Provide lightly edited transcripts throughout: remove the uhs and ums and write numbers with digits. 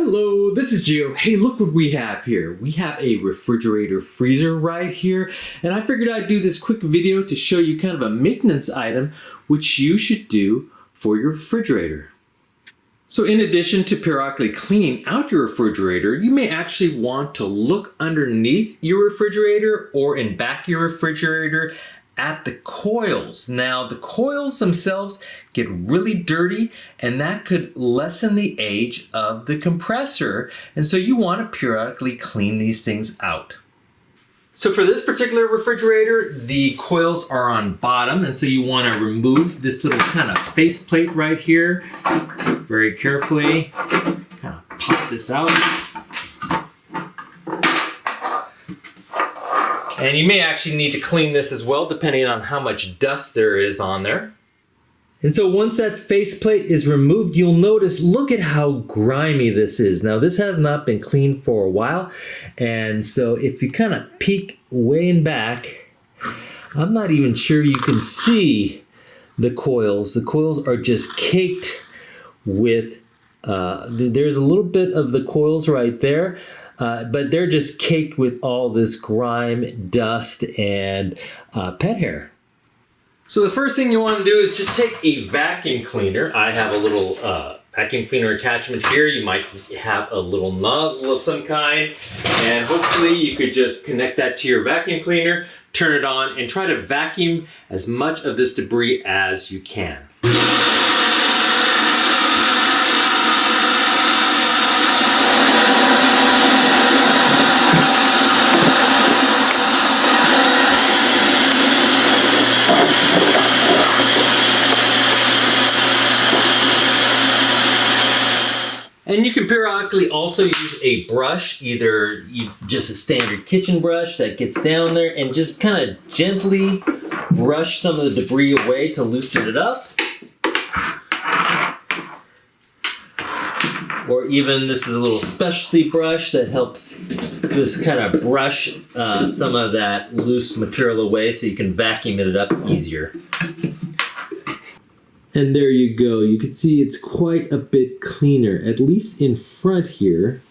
Hello, this is Gio. Hey, look what we have here. We have a refrigerator freezer right here, and I figured I'd do this quick video to show you kind of a maintenance item which you should do for your refrigerator. So in addition to periodically cleaning out your refrigerator, you may actually want to look underneath your refrigerator or in back of your refrigerator at the coils. Now, the coils themselves get really dirty, and that could lessen the age of the compressor. And so you want to periodically clean these things out. So for this particular refrigerator, the coils are on bottom, and so you want to remove this little kind of faceplate right here very carefully. Kind of pop this out. And you may actually need to clean this as well, depending on how much dust there is on there. And so once that faceplate is removed, you'll notice, look at how grimy this is. Now this has not been cleaned for a while. And so if you kind of peek way in back, I'm not even sure you can see the coils. The coils are just caked with, there's a little bit of the coils right there. But they're just caked with all this grime, dust, and pet hair. So the first thing you want to do is just take a vacuum cleaner. I have a little vacuum cleaner attachment here. You might have a little nozzle of some kind, and hopefully you could just connect that to your vacuum cleaner, turn it on, and try to vacuum as much of this debris as you can. And you can periodically also use a brush, either just a standard kitchen brush that gets down there and just kind of gently brush some of the debris away to loosen it up. Or even this is a little specialty brush that helps just kind of brush some of that loose material away so you can vacuum it up easier. And there you go. You can see it's quite a bit cleaner, at least in front here.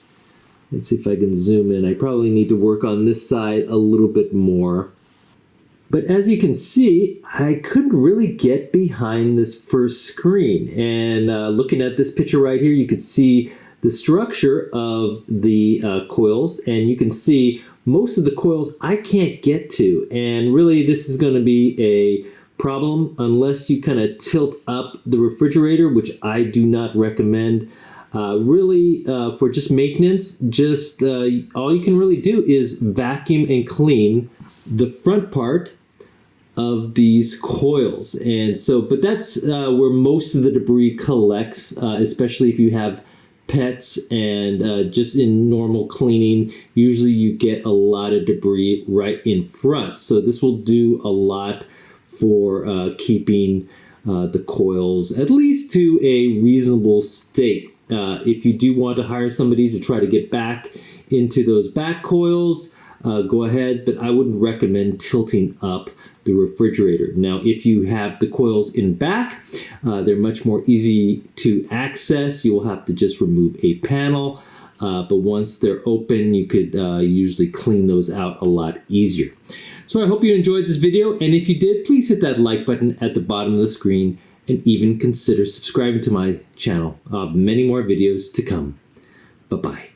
Let's see if I can zoom in. I probably need to work on this side a little bit more. But as you can see, I couldn't really get behind this first screen. And looking at this picture right here, you can see the structure of the coils, and you can see most of the coils I can't get to. And really, this is going to be a problem unless you kind of tilt up the refrigerator, which I do not recommend. Really, for just maintenance, just all you can really do is vacuum and clean the front part of these coils. And so, but that's where most of the debris collects, especially if you have pets, and just in normal cleaning, usually you get a lot of debris right in front. So this will do a lot for keeping the coils at least to a reasonable state. If you do want to hire somebody to try to get back into those back coils, go ahead, but I wouldn't recommend tilting up the refrigerator. Now, if you have the coils in back, they're much more easy to access. You will have to just remove a panel, but once they're open, you could usually clean those out a lot easier. So I hope you enjoyed this video, and if you did, please hit that like button at the bottom of the screen and even consider subscribing to my channel. I'll have many more videos to come. Bye-bye.